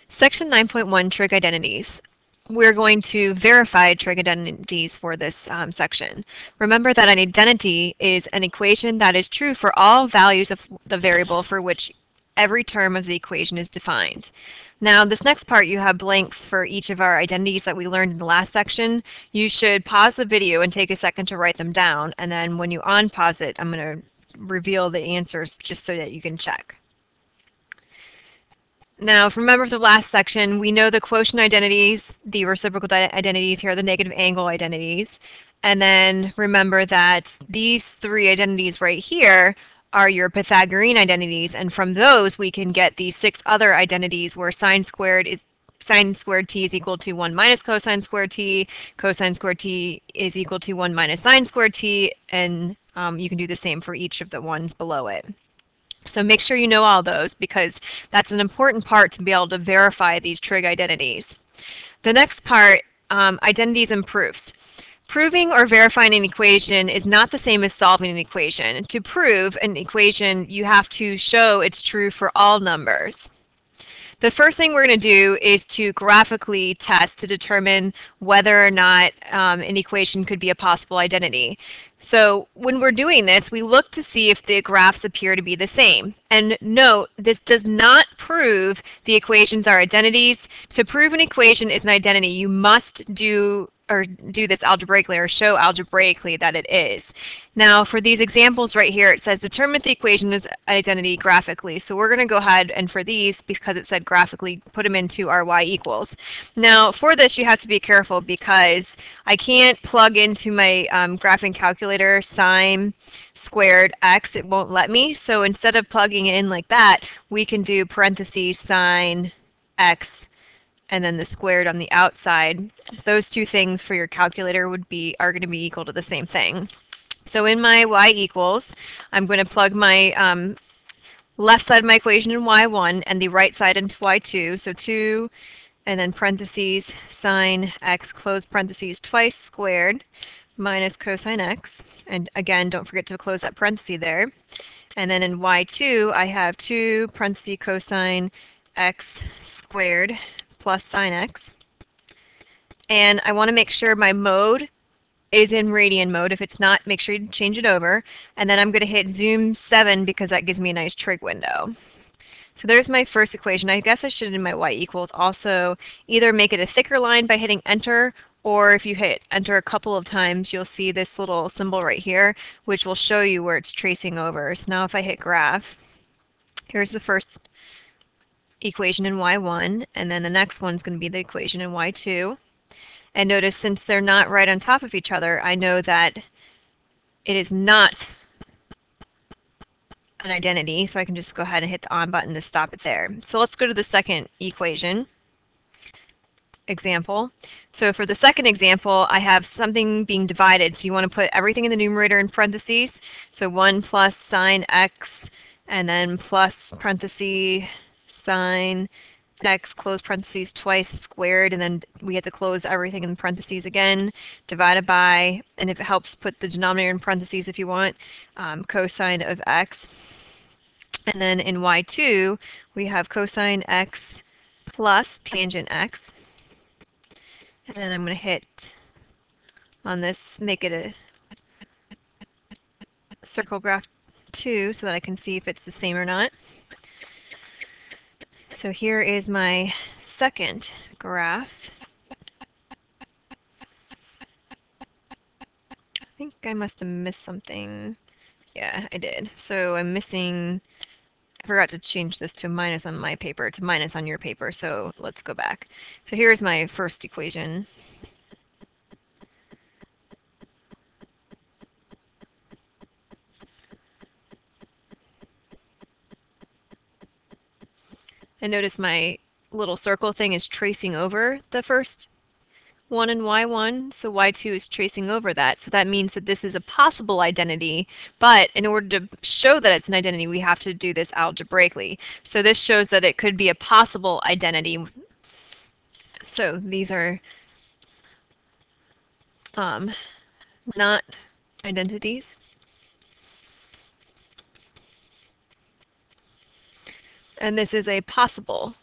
Section 9.1, trig identities. We're going to verify trig identities for this section. Remember that an identity is an equation that is true for all values of the variable for which every term of the equation is defined. Now, this next part, you have blanks for each of our identities that we learned in the last section. You should pause the video and take a second to write them down, and then when you unpause it, I'm going to reveal the answers just so that you can check. Now, remember the last section, we know the quotient identities, the reciprocal identities, here are the negative angle identities. And then remember that these three identities right here are your Pythagorean identities, and from those we can get these 6 other identities where sine squared t is equal to 1 minus cosine squared t, cosine squared t is equal to 1 minus sine squared t, and you can do the same for each of the ones below it. So make sure you know all those because that's an important part to be able to verify these trig identities. The next part, identities and proofs. Proving or verifying an equation is not the same as solving an equation. To prove an equation, you have to show it's true for all numbers. The first thing we're going to do is to graphically test to determine whether or not an equation could be a possible identity. So when we're doing this, we look to see if the graphs appear to be the same. And note, this does not prove the equations are identities. To prove an equation is an identity, you must do this algebraically or show algebraically that it is. Now for these examples right here, it says determine if the equation is identity graphically. So we're going to go ahead and for these, because it said graphically, put them into our y equals. Now for this you have to be careful because I can't plug into my graphing calculator sine squared x, it won't let me. So instead of plugging it in like that, we can do parentheses sine x and then the squared on the outside. Those two things for your calculator are going to be equal to the same thing. So in my y equals, I'm going to plug my left side of my equation in y1 and the right side into y2. So 2 and then parentheses sine x close parentheses twice squared minus cosine x. And again, don't forget to close that parenthesis there. And then in y2, I have 2 parentheses cosine x squared plus sine x. And I want to make sure my mode is in radian mode. If it's not, make sure you change it over. And then I'm going to hit zoom 7 because that gives me a nice trig window. So there's my first equation. I guess I should in my y equals also either make it a thicker line by hitting enter, or if you hit enter a couple of times, you'll see this little symbol right here, which will show you where it's tracing over. So now if I hit graph, here's the first equation in y1, and then the next one's going to be the equation in y2. And notice since they're not right on top of each other, I know that it is not an identity, so I can just go ahead and hit the on button to stop it there. So let's go to the second equation example. So for the second example, I have something being divided, so you want to put everything in the numerator in parentheses. So 1 plus sine x, and then plus parentheses sine x close parentheses twice squared, and then we have to close everything in parentheses again, divided by, and if it helps, put the denominator in parentheses if you want, cosine of x. And then in y2, we have cosine x plus tangent x. And then I'm going to hit on this, make it a circle graph 2 so that I can see if it's the same or not. So here is my second graph. I think I must have missed something. Yeah, I did. So I'm missing, I forgot to change this to a minus on my paper. It's a minus on your paper, so let's go back. So here's my first equation. And notice my little circle thing is tracing over the first one in y1, so y2 is tracing over that. So that means that this is a possible identity, but in order to show that it's an identity, we have to do this algebraically. So this shows that it could be a possible identity. So these are not identities. And this is a possible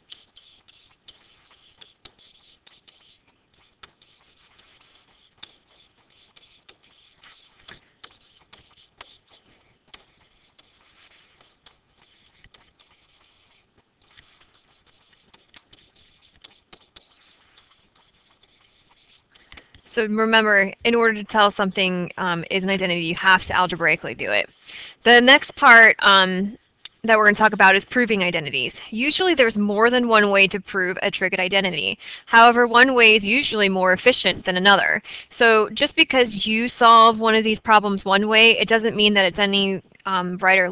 So remember, in order to tell something is an identity, you have to algebraically do it. The next part that we're going to talk about is proving identities. Usually there's more than one way to prove a trig identity. However, one way is usually more efficient than another. So just because you solve one of these problems one way, it doesn't mean that it's any right or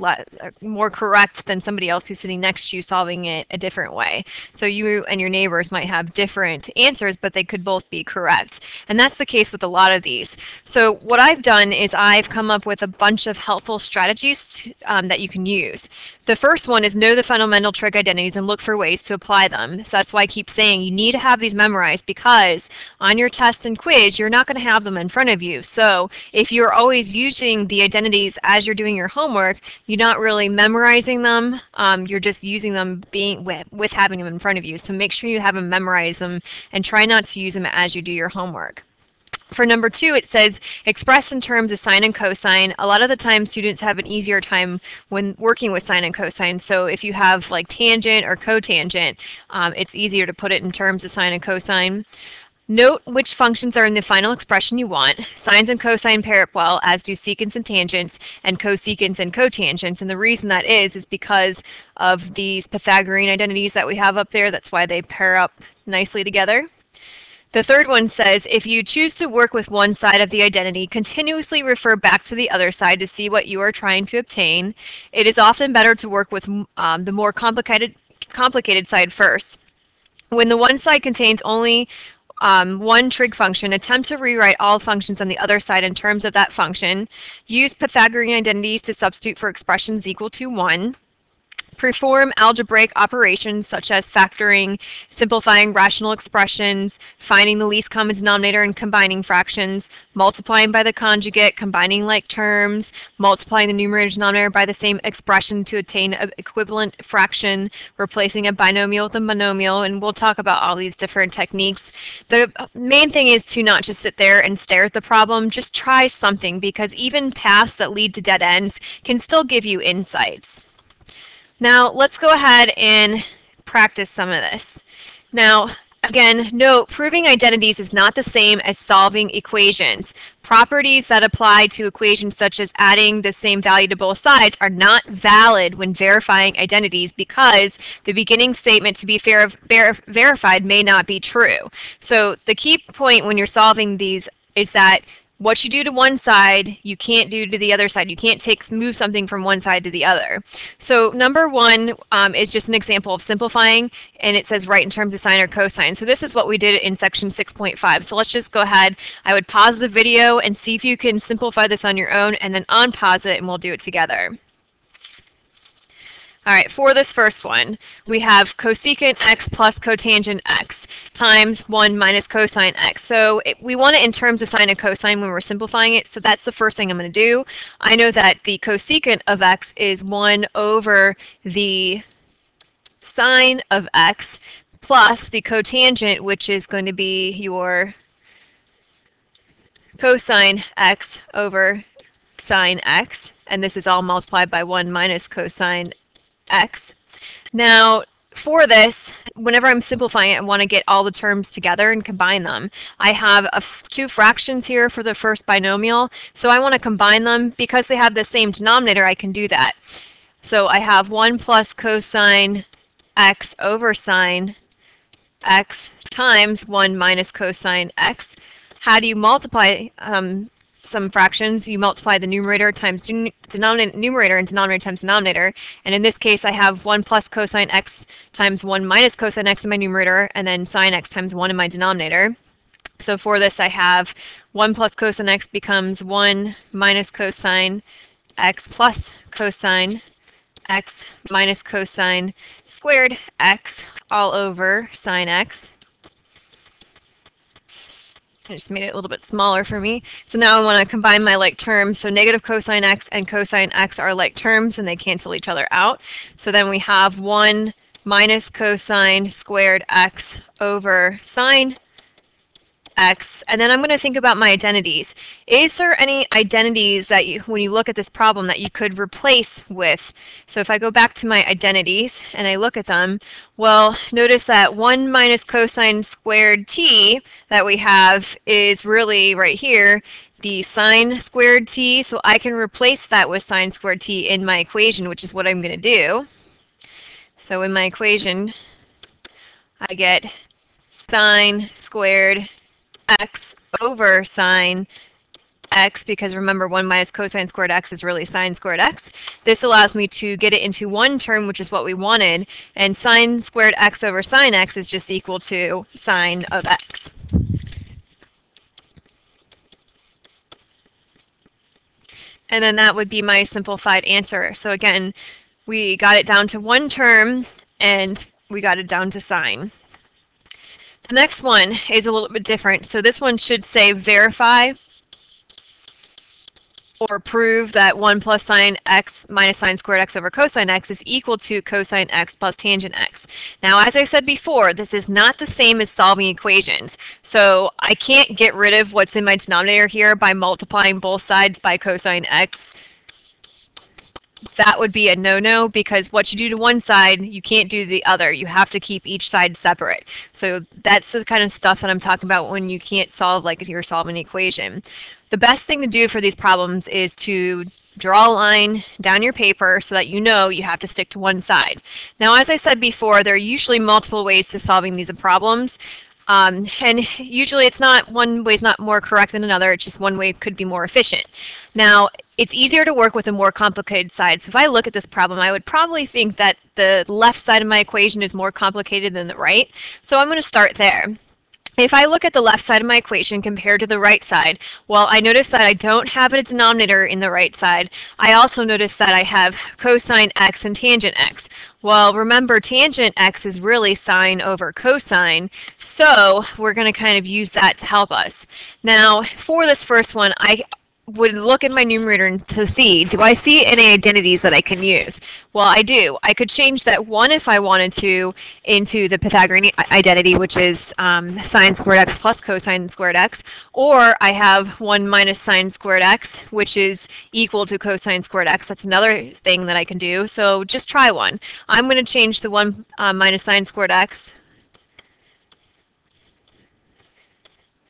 more correct than somebody else who's sitting next to you solving it a different way. So you and your neighbors might have different answers, but they could both be correct. And that's the case with a lot of these. So what I've done is I've come up with a bunch of helpful strategies that you can use. The first one is know the fundamental trig identities and look for ways to apply them. So that's why I keep saying you need to have these memorized, because on your test and quiz, you're not going to have them in front of you. So if you're always using the identities as you're doing your homework, you're not really memorizing them. You're just using them with having them in front of you. So make sure you have them, memorize them, and try not to use them as you do your homework. For number 2, it says express in terms of sine and cosine. A lot of the time students have an easier time when working with sine and cosine. So if you have like tangent or cotangent, it's easier to put it in terms of sine and cosine. Note which functions are in the final expression you want. Sines and cosine pair up well, as do secants and tangents, and cosecants and cotangents. And the reason that is because of these Pythagorean identities that we have up there. That's why they pair up nicely together. The third one says, if you choose to work with one side of the identity, continuously refer back to the other side to see what you are trying to obtain. It is often better to work with the more complicated side first. When the one side contains only one trig function, attempt to rewrite all functions on the other side in terms of that function. Use Pythagorean identities to substitute for expressions equal to 1. Perform algebraic operations such as factoring, simplifying rational expressions, finding the least common denominator and combining fractions, multiplying by the conjugate, combining like terms, multiplying the numerator and denominator by the same expression to attain an equivalent fraction, replacing a binomial with a monomial, and we'll talk about all these different techniques. The main thing is to not just sit there and stare at the problem, just try something, because even paths that lead to dead ends can still give you insights. Now, let's go ahead and practice some of this. Now, again, note, proving identities is not the same as solving equations. Properties that apply to equations such as adding the same value to both sides are not valid when verifying identities, because the beginning statement to be verified may not be true. So the key point when you're solving these is that what you do to one side, you can't do to the other side. You can't move something from one side to the other. So number 1 is just an example of simplifying, and it says write in terms of sine or cosine. So this is what we did in section 6.5. So let's just go ahead. I would pause the video and see if you can simplify this on your own, and then unpause it, and we'll do it together. All right, for this first one, we have cosecant x plus cotangent x times 1 minus cosine x. So we want it in terms of sine and cosine when we're simplifying it, so that's the first thing I'm going to do. I know that the cosecant of x is 1 over the sine of x plus the cotangent, which is going to be your cosine x over sine x, and this is all multiplied by 1 minus cosine x. Now, for this, whenever I'm simplifying it, I want to get all the terms together and combine them. I have two fractions here for the first binomial, so I want to combine them. Because they have the same denominator, I can do that. So I have 1 plus cosine x over sine x times 1 minus cosine x. How do you multiply some fractions? You multiply the numerator times numerator and denominator times denominator. And in this case, I have 1 plus cosine x times 1 minus cosine x in my numerator, and then sine x times 1 in my denominator. So for this, I have 1 plus cosine x becomes 1 minus cosine x plus cosine x minus cosine squared x all over sine x. I just made it a little bit smaller for me. So now I want to combine my like terms. So negative cosine x and cosine x are like terms, and they cancel each other out. So then we have 1 minus cosine squared x over sine x, and then I'm going to think about my identities. Is there any identities that you, when you look at this problem, that you could replace with? So if I go back to my identities and I look at them, well, notice that 1 minus cosine squared t that we have is really right here, the sine squared t, so I can replace that with sine squared t in my equation, which is what I'm going to do. So in my equation, I get sine squared x over sine x, because remember 1 minus cosine squared x is really sine squared x. This allows me to get it into one term, which is what we wanted, and sine squared x over sine x is just equal to sine of x. And then that would be my simplified answer. So again, we got it down to one term and we got it down to sine. The next one is a little bit different. So this one should say verify or prove that 1 plus sine x minus sine squared x over cosine x is equal to cosine x plus tangent x. Now, as I said before, this is not the same as solving equations. So I can't get rid of what's in my denominator here by multiplying both sides by cosine x. That would be a no-no, because what you do to one side, you can't do to the other. You have to keep each side separate. So that's the kind of stuff that I'm talking about when you can't solve, like if you're solving an equation. The best thing to do for these problems is to draw a line down your paper so that you know you have to stick to one side. Now, as I said before, there are usually multiple ways to solving these problems. And usually it's not, one way is not more correct than another, it's just one way could be more efficient. Now, it's easier to work with a more complicated side. So if I look at this problem, I would probably think that the left side of my equation is more complicated than the right. So I'm going to start there. If I look at the left side of my equation compared to the right side, well, I notice that I don't have a denominator in the right side. I also notice that I have cosine x and tangent x. Well, remember, tangent x is really sine over cosine, so we're going to kind of use that to help us. Now, for this first one, I would look in my numerator to see, do I see any identities that I can use? Well, I do. I could change that 1 if I wanted to into the Pythagorean identity, which is sine squared x plus cosine squared x, or I have 1 minus sine squared x, which is equal to cosine squared x. That's another thing that I can do, so just try one. I'm going to change the 1 minus sine squared x,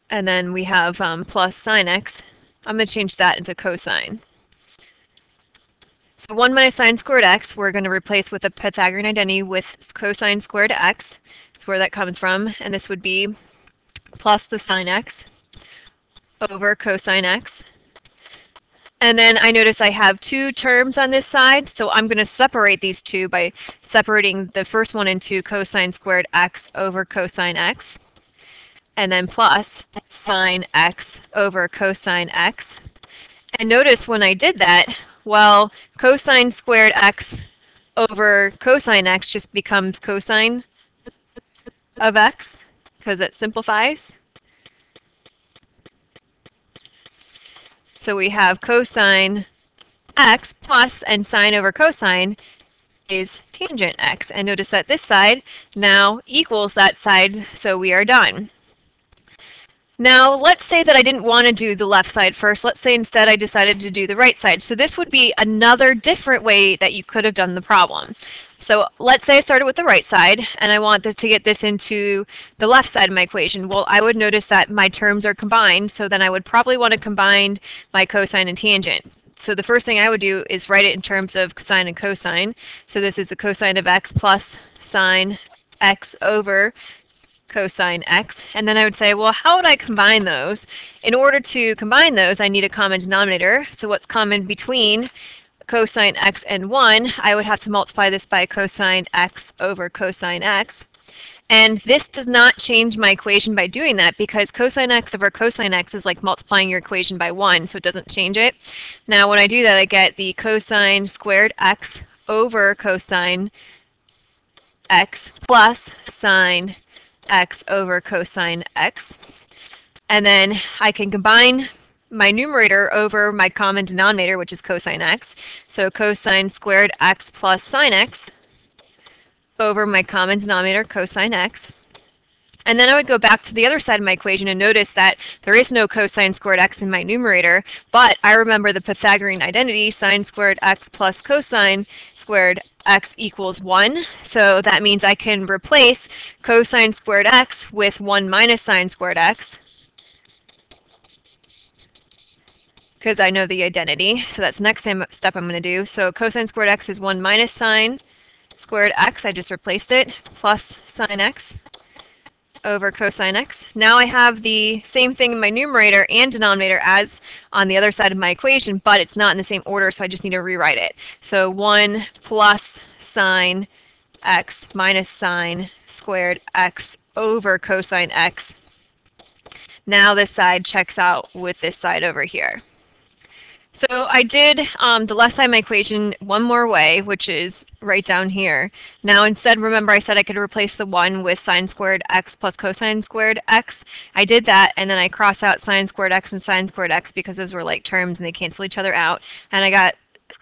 and then we have plus sine x. I'm going to change that into cosine. So 1 minus sine squared x, we're going to replace with a Pythagorean identity with cosine squared x. That's where that comes from. And this would be plus the sine x over cosine x. And then I notice I have two terms on this side, so I'm going to separate these two by separating the first one into cosine squared x over cosine x, and then plus sine x over cosine x. And notice when I did that, well, cosine squared x over cosine x just becomes cosine of x, because it simplifies. So we have cosine x plus, and sine over cosine is tangent x. And notice that this side now equals that side, so we are done. Now, let's say that I didn't want to do the left side first. Let's say instead I decided to do the right side. So this would be another different way that you could have done the problem. So let's say I started with the right side and I want to get this into the left side of my equation. Well, I would notice that my terms are combined, so then I would probably want to combine my cosine and tangent. So the first thing I would do is write it in terms of sine and cosine. So this is the cosine of x plus sine x over cosine x, and then I would say, well, how would I combine those? In order to combine those, I need a common denominator. So what's common between cosine x and 1? I would have to multiply this by cosine x over cosine x. And this does not change my equation by doing that, because cosine x over cosine x is like multiplying your equation by 1, so it doesn't change it. Now when I do that, I get the cosine squared x over cosine x plus sine x over cosine x, and then I can combine my numerator over my common denominator, which is cosine x. So cosine squared x plus sine x over my common denominator, cosine x. And then I would go back to the other side of my equation and notice that there is no cosine squared x in my numerator, but I remember the Pythagorean identity, sine squared x plus cosine squared x equals 1. So that means I can replace cosine squared x with 1 minus sine squared x, because I know the identity. So that's the next step I'm going to do. So cosine squared x is 1 minus sine squared x. I just replaced it, plus sine x over cosine x. Now I have the same thing in my numerator and denominator as on the other side of my equation, but it's not in the same order, so I just need to rewrite it. So 1 plus sine x minus sine squared x over cosine x. Now this side checks out with this side over here. So I did the left side of my equation one more way, which is right down here. Now instead, remember I said I could replace the 1 with sine squared x plus cosine squared x. I did that, and then I crossed out sine squared x and sine squared x because those were like terms and they cancel each other out. And I got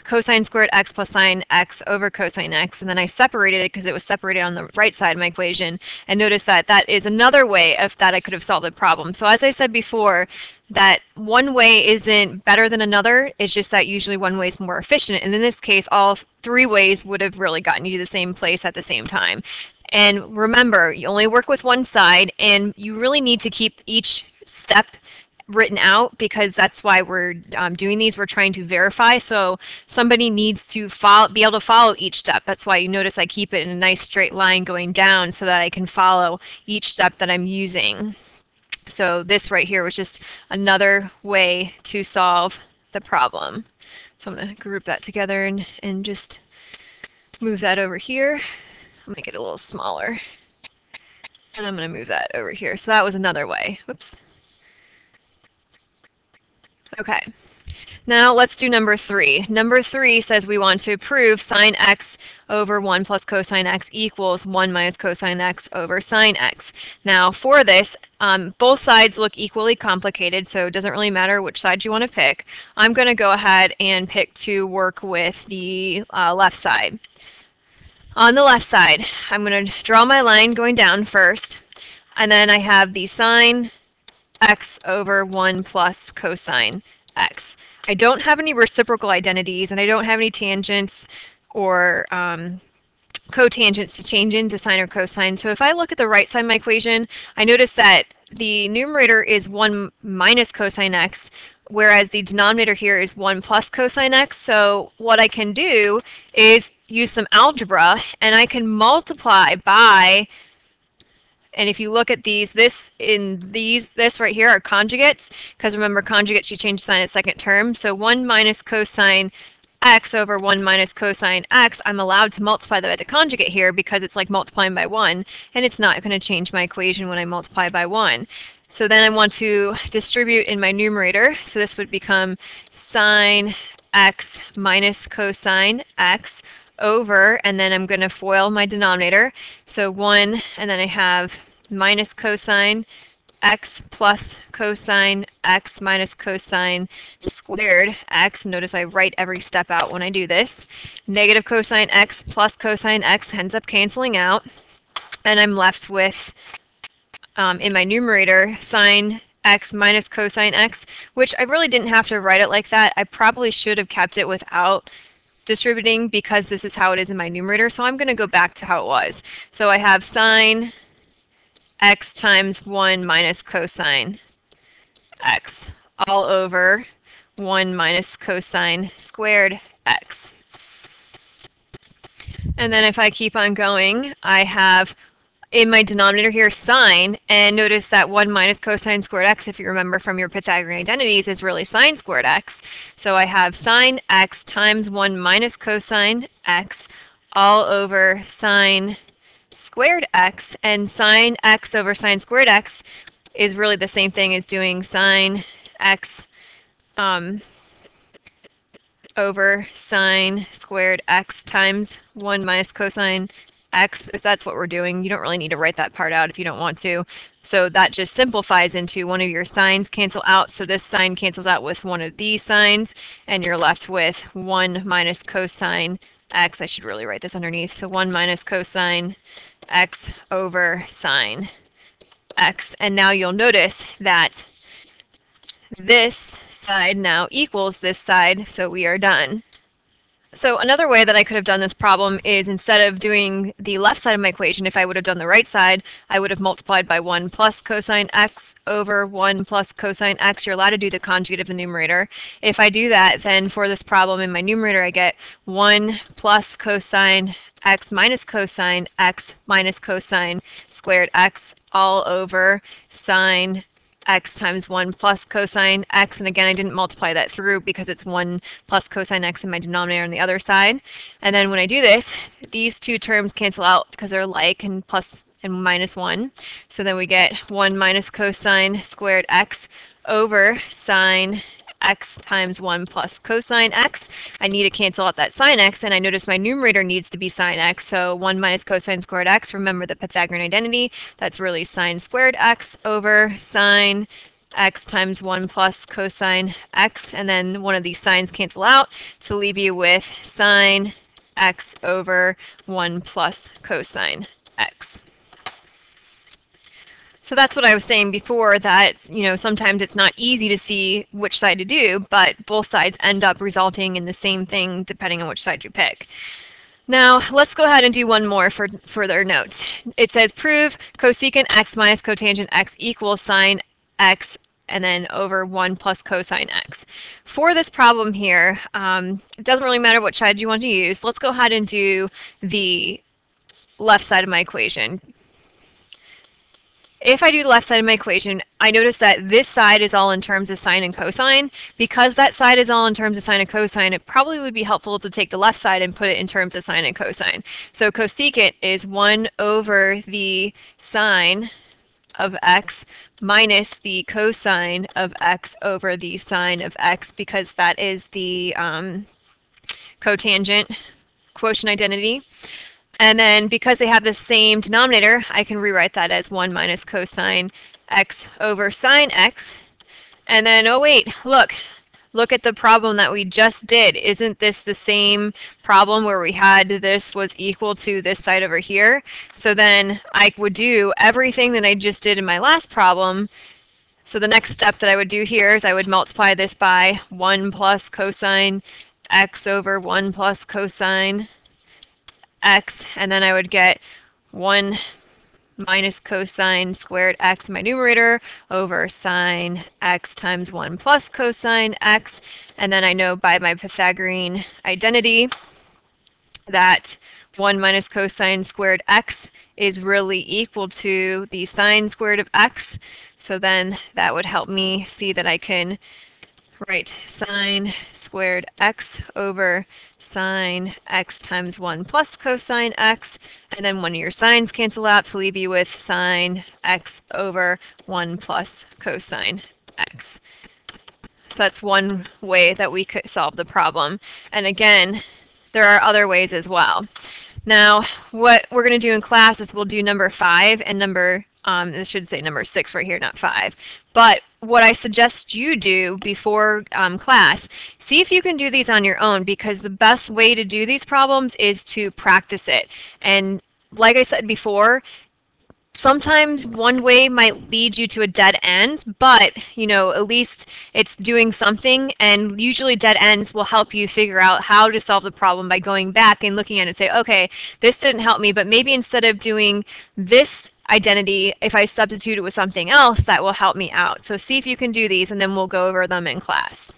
cosine squared x plus sine x over cosine x, and then I separated it because it was separated on the right side of my equation, and notice that that is another way of that I could have solved the problem. So as I said before, that one way isn't better than another, it's just that usually one way is more efficient, and in this case all 3 ways would have really gotten you to the same place at the same time. And remember, you only work with one side, and you really need to keep each step written out, because that's why we're doing these. We're trying to verify, so somebody needs to be able to follow each step. That's why you notice I keep it in a nice straight line going down so that I can follow each step that I'm using. So this right here was just another way to solve the problem. So I'm going to group that together and just move that over here. I'll make it a little smaller. And I'm going to move that over here. So that was another way. Whoops. Okay, now let's do number 3. Number 3 says we want to prove sine x over 1 plus cosine x equals 1 minus cosine x over sine x. Now for this, both sides look equally complicated, so it doesn't really matter which side you want to pick. I'm going to go ahead and pick to work with the left side. On the left side, I'm going to draw my line going down first, and then I have the sine x over 1 plus cosine x. I don't have any reciprocal identities, and I don't have any tangents or cotangents to change into sine or cosine. So if I look at the right side of my equation, I notice that the numerator is 1 minus cosine x, whereas the denominator here is 1 plus cosine x. So what I can do is use some algebra, and I can multiply by, and if you look at these, this right here are conjugates, because remember conjugates, you change sign at second term. So 1 minus cosine x over 1 minus cosine x, I'm allowed to multiply that by the conjugate here because it's like multiplying by 1, and it's not going to change my equation when I multiply by 1. So then I want to distribute in my numerator, so this would become sine x minus cosine x over, and then I'm going to FOIL my denominator. So 1, and then I have minus cosine x plus cosine x minus cosine squared x. Notice I write every step out when I do this. Negative cosine x plus cosine x ends up canceling out, and I'm left with, in my numerator, sine x minus cosine x, which I really didn't have to write it like that. I probably should have kept it without distributing because this is how it is in my numerator, so I'm going to go back to how it was. So I have sine x times 1 minus cosine x all over 1 minus cosine squared x. And then if I keep on going, I have in my denominator here sine, and notice that 1 minus cosine squared x, if you remember from your Pythagorean identities, is really sine squared x. So I have sine x times 1 minus cosine x all over sine squared x, and sine x over sine squared x is really the same thing as doing sine x over sine squared x times 1 minus cosine x, if that's what we're doing. You don't really need to write that part out if you don't want to. So that just simplifies into one of your sines cancel out. So this sine cancels out with one of these sines, and you're left with 1 minus cosine x. I should really write this underneath. So 1 minus cosine x over sine x. And now you'll notice that this side now equals this side, so we are done. So another way that I could have done this problem is instead of doing the left side of my equation, if I would have done the right side, I would have multiplied by 1 plus cosine x over 1 plus cosine x. You're allowed to do the conjugate of the numerator. If I do that, then for this problem in my numerator, I get 1 plus cosine x minus cosine squared x all over sine x times 1 plus cosine x, and again I didn't multiply that through because it's 1 plus cosine x in my denominator on the other side. And then when I do this, these two terms cancel out because they're like, and plus and minus 1. So then we get 1 minus cosine squared x over sine x times 1 plus cosine x. I need to cancel out that sine x, and I notice my numerator needs to be sine x, so 1 minus cosine squared x, remember the Pythagorean identity, that's really sine squared x over sine x times 1 plus cosine x, and then one of these sines cancel out to leave you with sine x over 1 plus cosine x. So that's what I was saying before, that, you know, sometimes it's not easy to see which side to do, but both sides end up resulting in the same thing depending on which side you pick. Now, let's go ahead and do one more for further notes. It says prove cosecant x minus cotangent x equals sine x and then over 1 plus cosine x. For this problem here, it doesn't really matter what side you want to use. Let's go ahead and do the left side of my equation. If I do the left side of my equation, I notice that this side is all in terms of sine and cosine. Because that side is all in terms of sine and cosine, it probably would be helpful to take the left side and put it in terms of sine and cosine. So cosecant is 1 over the sine of x minus the cosine of x over the sine of x, because that is the cotangent quotient identity. And then because they have the same denominator, I can rewrite that as 1 minus cosine x over sine x. And then, oh wait, look at the problem that we just did. Isn't this the same problem where we had this was equal to this side over here? So then I would do everything that I just did in my last problem. So the next step that I would do here is I would multiply this by 1 plus cosine x over 1 plus cosine x, and then I would get 1 minus cosine squared x in my numerator over sine x times 1 plus cosine x, and then I know by my Pythagorean identity that 1 minus cosine squared x is really equal to the sine squared of x, so then that would help me see that I can write sine squared x over sine x times 1 plus cosine x, and then one of your sines cancel out to leave you with sine x over 1 plus cosine x. So that's one way that we could solve the problem. And again, there are other ways as well. Now, what we're going to do in class is we'll do number 5 and this should say number 6 right here, not 5. But what I suggest you do before class, see if you can do these on your own, because the best way to do these problems is to practice it. And like I said before, sometimes one way might lead you to a dead end, but you know, at least it's doing something, and usually dead ends will help you figure out how to solve the problem by going back and looking at it and say, okay, this didn't help me, but maybe instead of doing this identity, if I substitute it with something else, that will help me out. So see if you can do these, and then we'll go over them in class.